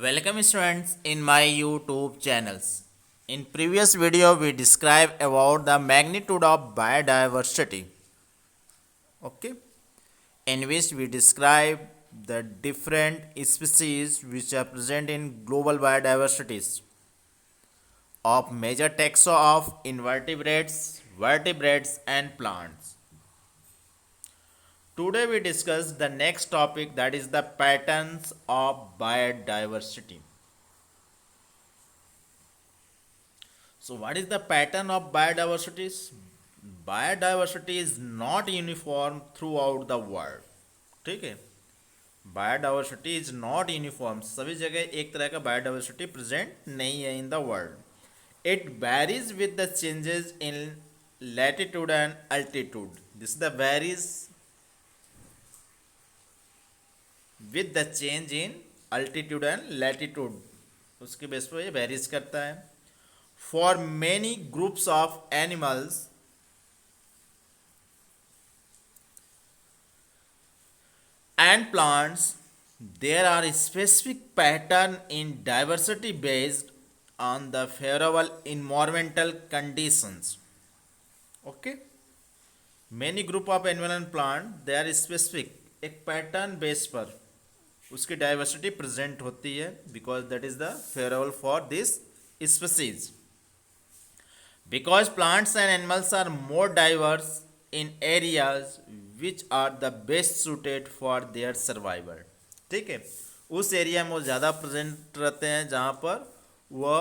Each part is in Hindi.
Welcome students in my YouTube channels. In previous video we described about the magnitude of biodiversity. Okay, in which we describe the different species which are present in global biodiversities of major taxa of invertebrates, vertebrates and plants. Today we discuss the next topic, that is the patterns of biodiversity. So, what is the pattern of biodiversity? Biodiversity is not uniform throughout the world. ठीक है, बायोडाइवर्सिटी इज नॉट यूनिफॉर्म, सभी जगह एक तरह का बायोडाइवर्सिटी प्रेजेंट नहीं है in the world. It varies with the changes in latitude and altitude. This the varies with the change in altitude and latitude, उसके बेस पर ये वेरीज करता है. For many groups of animals and plants, there are specific pattern in diversity based on the favorable environmental conditions. Okay, many group of animal and plant, they are specific, एक पैटर्न बेस पर उसकी डाइवर्सिटी प्रेजेंट होती है, because that is the favourable for this species. Because plants and animals are more diverse in areas which are the best suited for their survival. ठीक है, उस एरिया में वो ज़्यादा प्रेजेंट रहते हैं जहाँ पर वह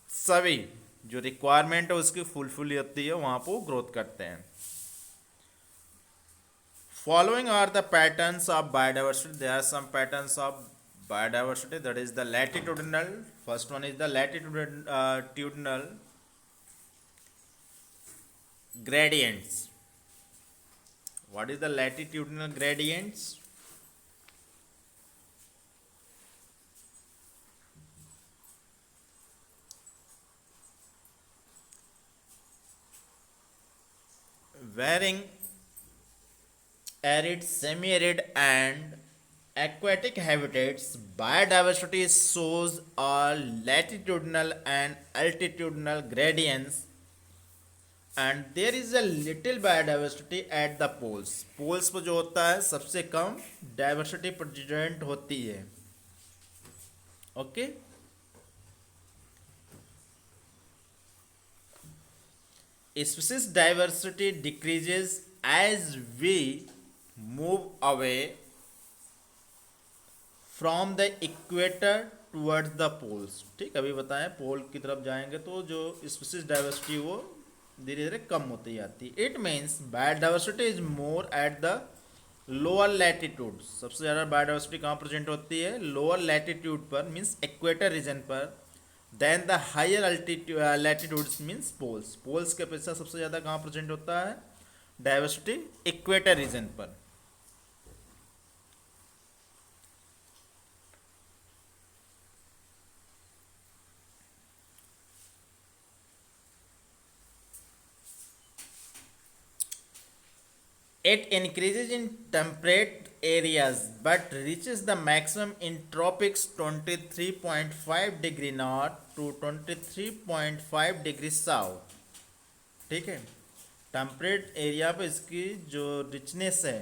सभी जो रिक्वायरमेंट है उसकी फुलफिल होती है, वहाँ पर वो ग्रोथ करते हैं. Following are the patterns of biodiversity. There are some patterns of biodiversity, that is the latitudinal. First one is the latitudinal gradients. What is the latitudinal gradients? Varying arid, semi-arid and aquatic habitats, biodiversity shows all latitudinal and altitudinal gradients, and there is a little biodiversity at the poles. poles पर जो होता है सबसे कम डाइवर्सिटी प्रेजेंट होती है. Okay, species diversity decreases as we move away from the equator towards the poles. ठीक, अभी बताएं पोल की तरफ जाएंगे तो जो स्पीसीज डाइवर्सिटी वो धीरे धीरे कम होती जाती है. It means biodiversity is more at the lower latitude. सबसे ज़्यादा बायोडाइवर्सिटी कहाँ प्रेजेंट होती है? लोअर लैटिट्यूड पर, मीन्स इक्वेटर रीजन पर. Then the higher latitudes means poles. Poles के अपेक्षा सबसे ज़्यादा कहाँ प्रेजेंट होता है डाइवर्सिटी? इक्वेटर रीजन पर. It increases in temperate areas but reaches the maximum in tropics 23.5 degree north to 23.5 degree south. ठीक है, टेम्परेट एरिया पे इसकी जो रिचनेस है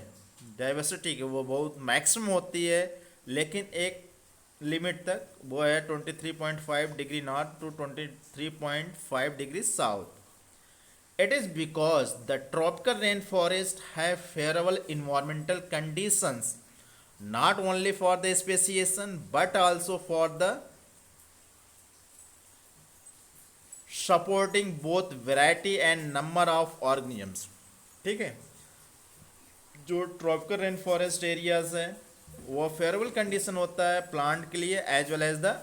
डाइवर्सिटी की वो बहुत मैक्सिमम होती है, लेकिन एक लिमिट तक, वो है 23.5 degree north to 23.5 degree south. It is because the tropical rainforests have favorable environmental conditions not only for the speciation but also for the supporting both variety and number of organisms. ठीक है, जो ट्रॉपिकल रेन फॉरेस्ट एरियाज है वो फेवरेबल कंडीशन होता है प्लांट के लिए as well as the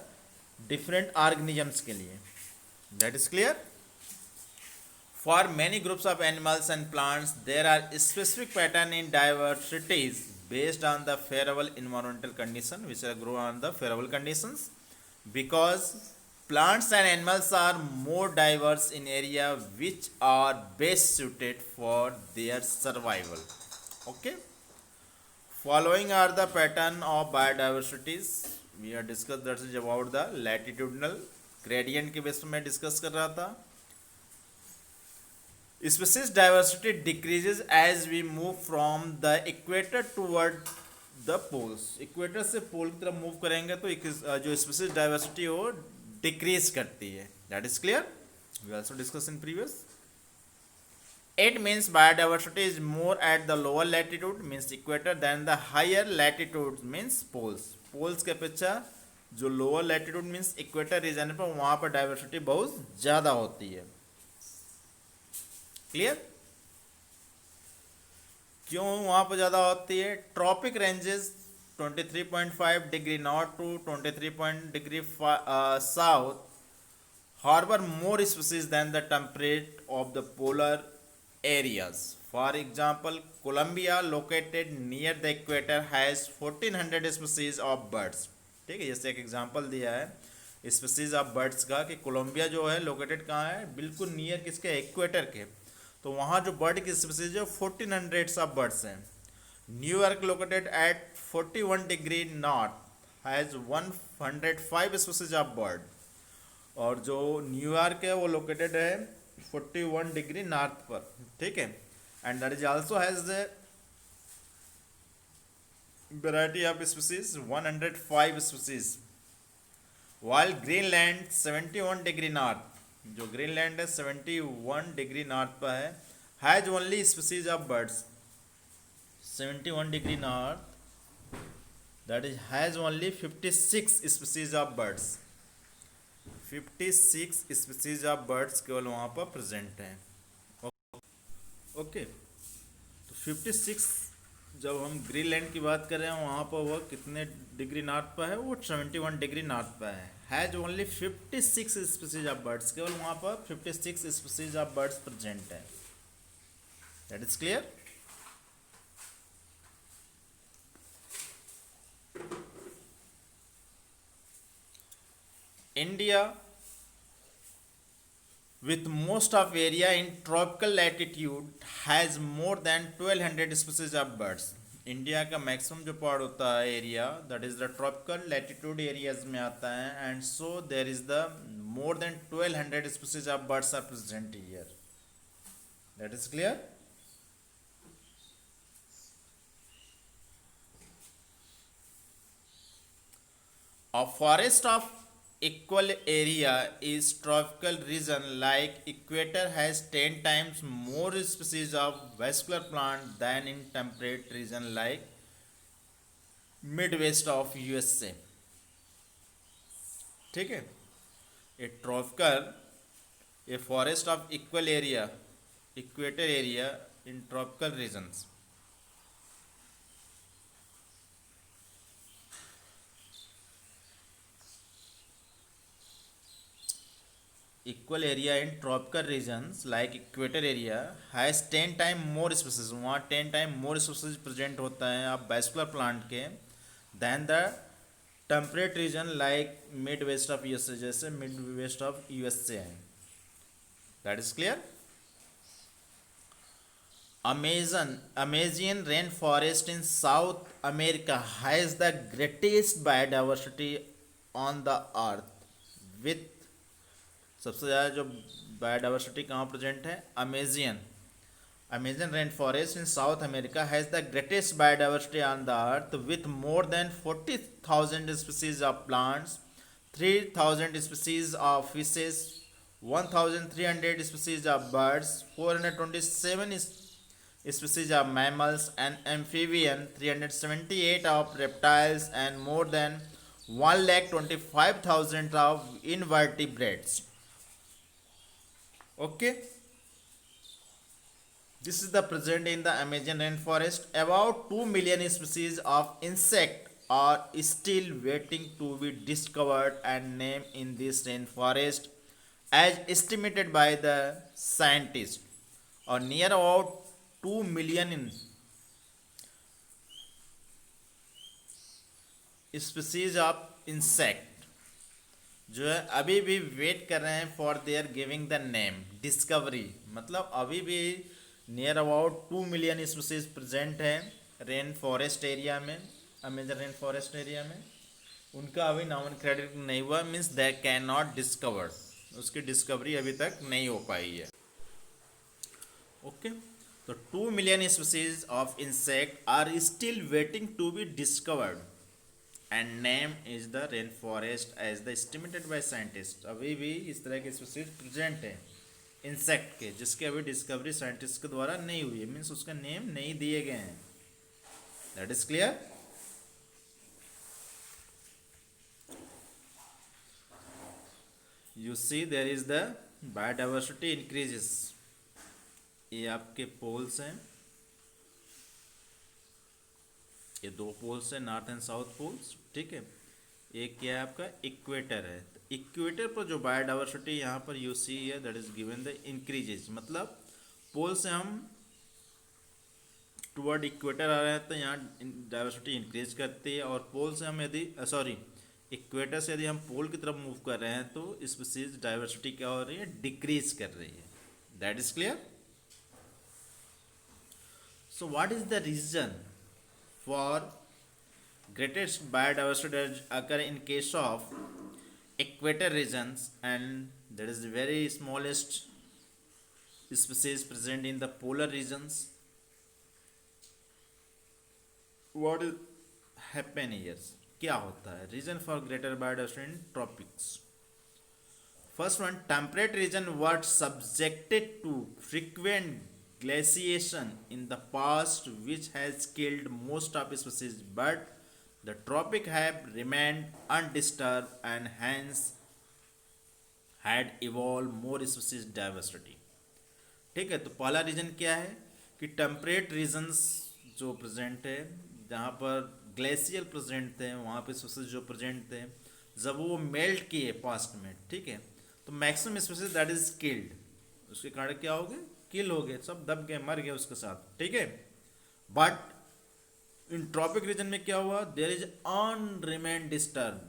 different organisms के लिए. That is clear. For many groups of animals and plants, there are specific pattern in diversities based on the favorable environmental condition, which are grow on the favorable conditions. Because plants and animals are more diverse in area which are best suited for their survival. Okay. Following are the pattern of biodiversities. We are discussed that is about the latitudinal gradient के बेस में डिस्कस कर रहा था. Species diversity decreases as we move from the equator toward the poles. Equator से पोल की तरफ मूव करेंगे तो जो स्पीसीज डाइवर्सिटी हो डिक्रीज करती है. That is clear. We also discuss in previous. It means biodiversity is more at the lower latitude means equator than the higher latitude means poles. Poles के अपेक्षा जो lower latitude means equator region पर वहाँ पर डाइवर्सिटी बहुत ज़्यादा होती है. क्लियर. क्यों वहाँ पर ज़्यादा होती है? Tropic ranges 23.5 degree north to 23 degree south harbor more species than the temperate of the polar areas. For example, Colombia located near the equator has 1400 species of birds. ठीक है, जैसे एक एग्जांपल दिया है स्पीसीज ऑफ बर्ड्स का कि कोलंबिया जो है लोकेटेड कहाँ है, बिल्कुल नियर किसके, इक्वेटर के. तो वहाँ जो बर्ड की स्पीसीज है 1400 ऑफ बर्ड्स हैं. New York located at 41 degree north has 105 species of bird. और जो न्यूयॉर्क है वो लोकेटेड है 41 डिग्री नॉर्थ पर. ठीक है. And that is also has the variety of species 105 species. While Greenland 71 degree north, जो ग्रीनलैंड है 71 डिग्री नॉर्थ पर है, has only species of birds 71 degree north, that is has only 56 species of birds. 56 species of birds केवल वहाँ पर प्रेजेंट हैं. ओके. तो 56 जब हम ग्रीनलैंड की बात कर रहे हैं वहाँ पर वह कितने डिग्री नॉर्थ पर है, वो 71 डिग्री नॉर्थ पर है. Has only 56 species of birds, केवल वहाँ पर 56 स्पीसीज ऑफ बर्ड्स प्रेजेंट है. That is clear. India, with most of area in tropical latitude, has more than 1200 species of birds. India का मैक्सिमम जो पार्ट होता है area, that is the tropical latitude areas में आता है, and so there is the more than 1200 species of birds are present here. That is clear. A forest of equal area is tropical region like equator has 10 times more species of vascular plant than in temperate region like midwest of USA. ठीक है. A tropical, a forest of equal area, equator area in tropical regions. Equal area in tropical regions like equator area has 10 time more species, वहाँ 10 टाइम मोर स्पीसीज प्रेजेंट होता है आप वैस्कुलर प्लांट के than the temperate region like mid west of USA, जैसे मिड वेस्ट ऑफ यूएसए है. That is clear. Amazonian rain forest in South America has the greatest biodiversity on the earth with, सबसे ज़्यादा जो बायोडाइवर्सिटी कहाँ प्रेजेंट है, Amazonian rain forest in South America has the greatest biodiversity on the earth with more than 40,000 species of plants, 3,000 species of fishes, 1,300 species of birds, 427 species of mammals and amphibian, 378 of reptiles, and more than 1,25,000 of invertebrates. Okay, this is the present in the Amazon rainforest. About 2 million species of insect are still waiting to be discovered and named in this rainforest, as estimated by the scientists, or near about 2 million in species of insect जो है अभी भी वेट कर रहे हैं for their giving the name discovery. मतलब अभी भी near about 2 million species present हैं रेन फॉरेस्ट एरिया में, अमेजन रेन फॉरेस्ट एरिया में, उनका अभी नामन क्रेडिट नहीं हुआ, means they can not discovered, उसकी डिस्कवरी अभी तक नहीं हो पाई है। ओके, तो 2 million species of insect are still waiting to be discovered and name is the rain forest as the estimated by scientist. अभी भी इस तरह के स्पीसीज प्रेजेंट है इंसेक्ट के, जिसके अभी डिस्कवरी साइंटिस्ट के द्वारा नहीं हुई है, मीन्स उसका नेम नहीं दिए गए हैं। That is clear. You see there is the biodiversity increases। ये आपके पोल्स हैं, ये दो पोल्स हैं, नॉर्थ एंड साउथ पोल्स, ठीक है। एक क्या है आपका इक्वेटर है, तो इक्वेटर पर जो बायोडाइवर्सिटी यहाँ पर यू सी है that is given the increases, मतलब पोल से हम टुवर्ड इक्वेटर आ रहे हैं तो यहाँ डाइवर्सिटी इंक्रीज करती है, और पोल से हम यदि सॉरी इक्वेटर से यदि हम पोल की तरफ मूव कर रहे हैं तो स्पीसीज डाइवर्सिटी क्या हो रही है, डिक्रीज कर रही है। That is clear. So what is the reason for greatest biodiversity occur in case of equator regions, and there is the very smallest species present in the polar regions? What is happen here? क्या होता है reason for greater biodiversity in tropics? First one, temperate region were subjected to frequent glaciation in the past which has killed most of species, but the tropic have remained undisturbed and hence had evolved more species diversity। ठीक है, तो पहला रीजन क्या है कि टेम्परेट रीजन्स जो प्रेजेंट है, जहाँ पर ग्लेशियर प्रेजेंट थे, वहाँ पे स्पीसीज जो प्रेजेंट थे, जब वो मेल्ट किए पास्ट में, ठीक है, तो maximum species that is killed, उसके कारण क्या हो गए, किल हो गए, सब दब गए, मर गए उसके साथ, ठीक है। बट इन ट्रॉपिक रीजन में क्या हुआ, there is unremain disturb,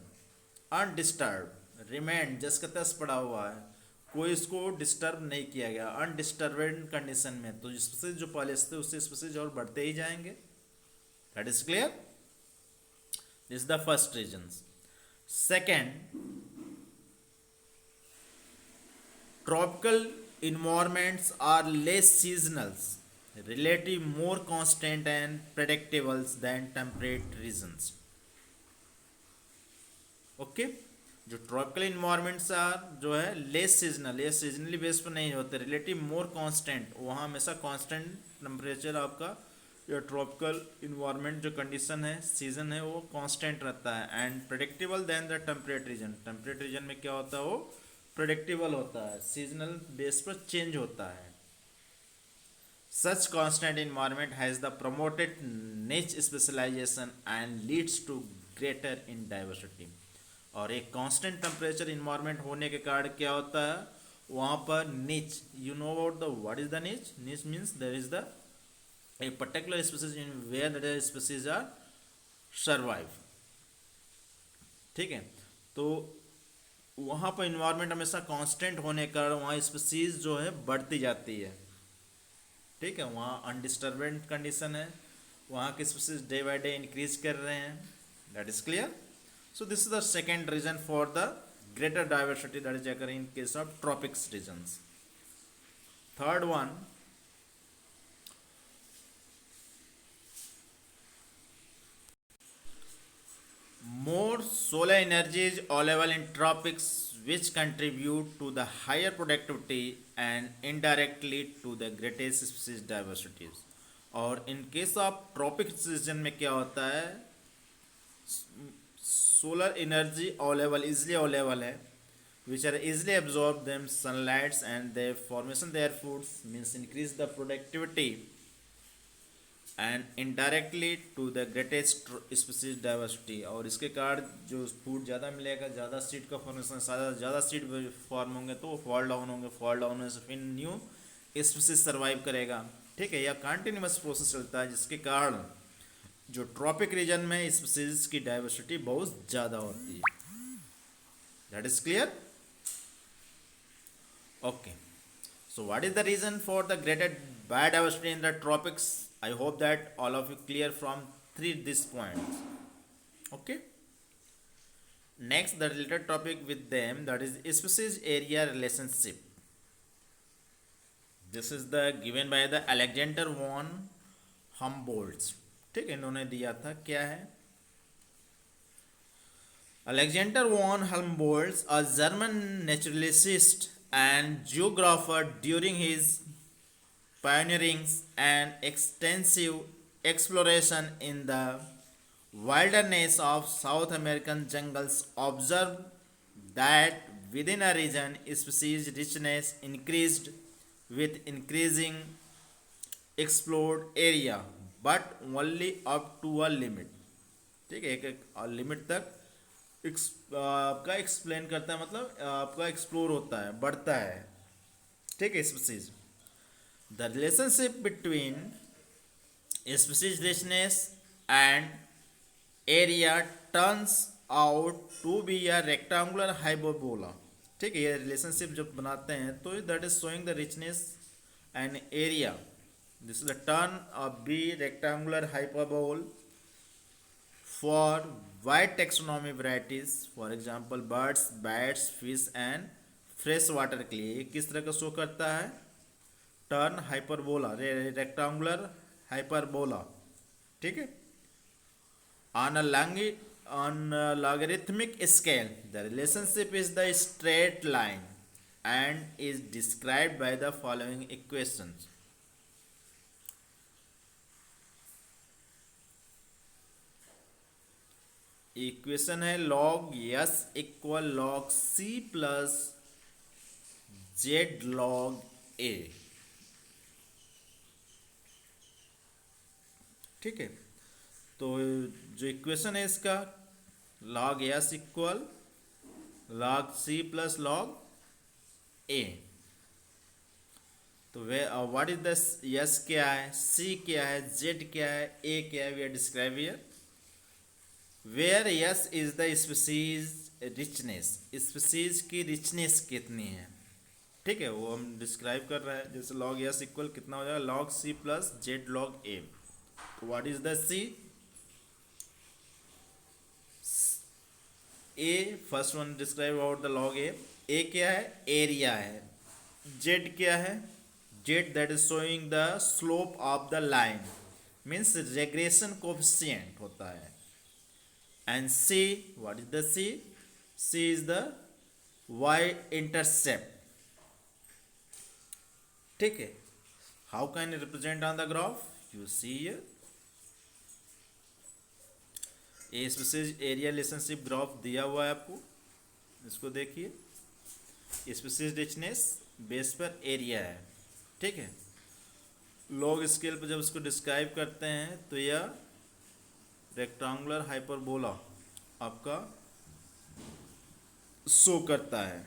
undisturb, remain जिसका तस पड़ा हुआ है, कोई इसको डिस्टर्ब नहीं किया गया, अनडिस्टर्बेड कंडीशन में, तो स्पीसीज जो पहले से उससे स्पीसीज और बढ़ते ही जाएंगे। That is clear. This is the first reason. Second, tropical environments are less seasonal, relative more constant and predictable than temperate regions। Okay, जो ट्रॉपिकल इन्वायरमेंट्स आर जो है लेस सीजनल, ये सीजनली बेस पर नहीं होते, रिलेटिव मोर कांस्टेंट, वहाँ हमेशा कांस्टेंट टेम्परेचर आपका, या ट्रॉपिकल इन्वायरमेंट जो कंडीशन है, सीजन है, वो कांस्टेंट रहता है, and predictable than the temperate region. Temperate region में क्या होता है, वो प्रेडिक्टेबल होता है, सीजनल बेस पर चेंज होता है। Such constant environment has the promoted niche specialisation and leads to greater in diversity. और एक कांस्टेंट टेम्परेचर इन्वायरमेंट होने के कारण क्या होता है, वहाँ पर niche, you know about the what is the niche, niche means there is the a particular species in where the species are survive, ठीक है। तो वहाँ पर इन्वायरमेंट हमेशा कांस्टेंट होने के कारण वहाँ स्पीसीज जो है बढ़ती जाती है, ठीक है, वहाँ अनडिस्टर्बेंट कंडीशन है, वहाँ के species day by day increase कर रहे हैं। That is clear. So this is the second reason for the greater diversity that is occurring in case of tropics regions. Third one, more solar energy is available in tropics which contribute to the higher productivity and indirectly to the greatest species diversities। और in case of tropic region में क्या होता है, solar energy available, easily available है, which are easily absorb them sunlights and their formation their foods, means increase the productivity and indirectly to the greatest species diversity. और इसके कारण जो फूड ज़्यादा मिलेगा, ज़्यादा सीड का फॉर्मेशन, ज़्यादा सीड फॉर्म होंगे तो फॉल डाउन होंगे, फॉल डाउन होने से फिर न्यू स्पीसीज सर्वाइव करेगा, ठीक है। यह कंटिन्यूस प्रोसेस चलता है, जिसके कारण जो ट्रॉपिक रीजन में स्पीसीज की डाइवर्सिटी बहुत ज़्यादा होती है। That is clear. Okay, so what is the reason for the greater biodiversity in the tropics I hope that all of you clear from three these points. Okay. Next, the related topic with them, that is species area relationship. This is the given by the Alexander von Humboldt. ठीक है, इन्होंने दिया था क्या है. Alexander von Humboldt, a German naturalist and geographer, during his pioneering and extensive exploration in the wilderness of South American jungles, observed that within a region species richness increased with increasing explored area, but only up to a limit. ठीक है, एक लिमिट तक आपका एक्सप्लेन करता है, मतलब आपका एक्सप्लोर होता है, बढ़ता है. ठीक है, species. The relationship between species richness and area turns out to be a rectangular hyperbola. ठीक है, ये रिलेशनशिप जब बनाते हैं तो that is showing the richness and area. This is the turn of B rectangular hyperbole for wide taxonomy varieties, for example birds, bats, fish and fresh water के लिए किस तरह का शो करता है. Turn hyperbola, rectangular hyperbola. ठीक है. On a logarithmic scale, the relationship is the straight line and is described by the following equations. Equation है log s equal log c plus z log a. ठीक है, तो जो इक्वेशन है इसका log s equal log c plus log a. तो way what is the s क्या है, c क्या है, z क्या है, a क्या है, we are describe here. Where yes is the species richness, species की रिचनेस कितनी है. ठीक है, वो हम डिस्क्राइब कर रहे हैं. जैसे लॉग यस इक्वल कितना हो जाएगा, log C plus Z log A. What is the C, A first one describe about the log A क्या है, एरिया है. जेड क्या है, Z that is showing the slope of the line, means regression coefficient होता है. And C, what is the C? C is the y-intercept. ठीक है. How can you represent on the graph? You see here. A species area relationship graph दिया हुआ है आपको, इसको देखिए. स्पीसीज रिचनेस बेस पर एरिया है. ठीक है. लॉग स्केल पर जब इसको डिस्क्राइब करते हैं तो यह रेक्टेंगुलर हाइपरबोला आपका शो करता है.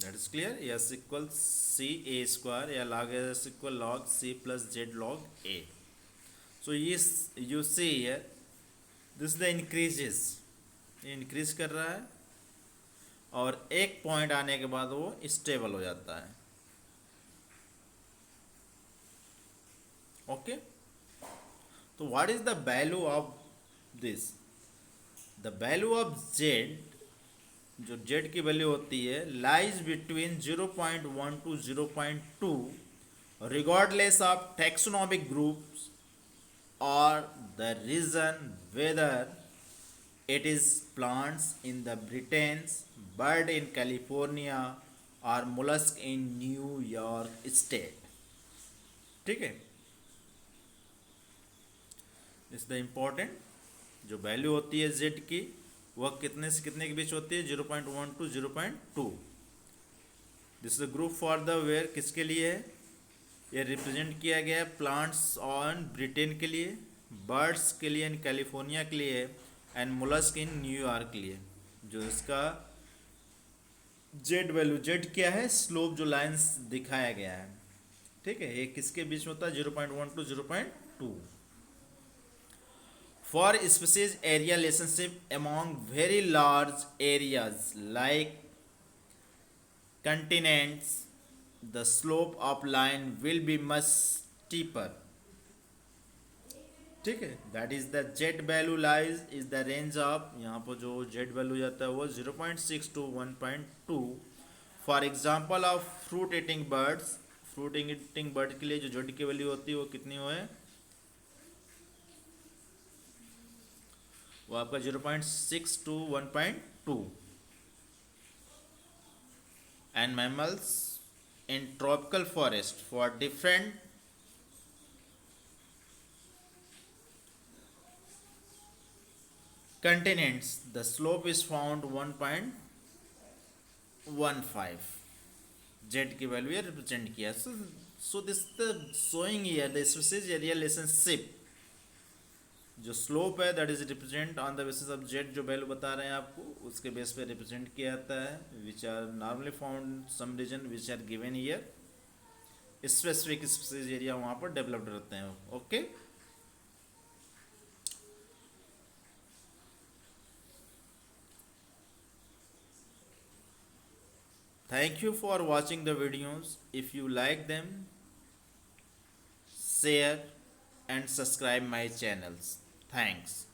That is clear. S equal C A square या log S equal log C plus Z log A. So you see here this the increases, ये इंक्रीज कर रहा है और एक पॉइंट आने के बाद वो स्टेबल हो जाता है. ओके. तो what is the value of this, the value of Z, जो जेड की वैल्यू होती है, lies between 0.1 to 0.2 regardless of taxonomic groups or the reason whether it is plants in the Britons, bird in California or mollusk in New York State. ठीक है. इस द इम्पोर्टेंट जो वैल्यू होती है जेड की, वह कितने से कितने के बीच होती है, 0.1 to 0.2. This is group for the where किसके लिए है, ये रिप्रेजेंट किया गया है प्लांट्स ऑन ब्रिटेन के लिए, बर्ड्स के लिए इन कैलिफोर्निया के लिए एंड मोलस्क इन न्यूयॉर्क के लिए. जो इसका जेड वैल्यू, जेड क्या है, स्लोप जो लाइंस दिखाया गया है. ठीक है, ये किसके बीच में होता है, 0.1 to 0.2. For species area relationship among very large areas like continents the slope of line will be much steeper. ठीक है, that is the Z value lies is the range of, यहाँ पर जो जेड वैल्यू जाता है वो 0.6 to 1.2. For example of fruit eating birds, fruit eating bird के लिए जो जेड की वैल्यू होती है वो कितनी हो है, वो आपका 0.6 to 1.2. And mammals in tropical forest for different continents the slope is found 1.15. Z की वैल्यू है रिप्रेजेंट किया. So this the showing here the species area relationship. जो स्लोप है that is represent on the basis of Z, जो वैल्यू बता रहे हैं आपको उसके बेस पे रिप्रेजेंट किया जाता है, which are normally found some region which are given here. Specific species area वहाँ पर डेवलप्ड रहते हैं. Okay Thank you for watching the videos. If you like them, share and subscribe my channels. Thanks.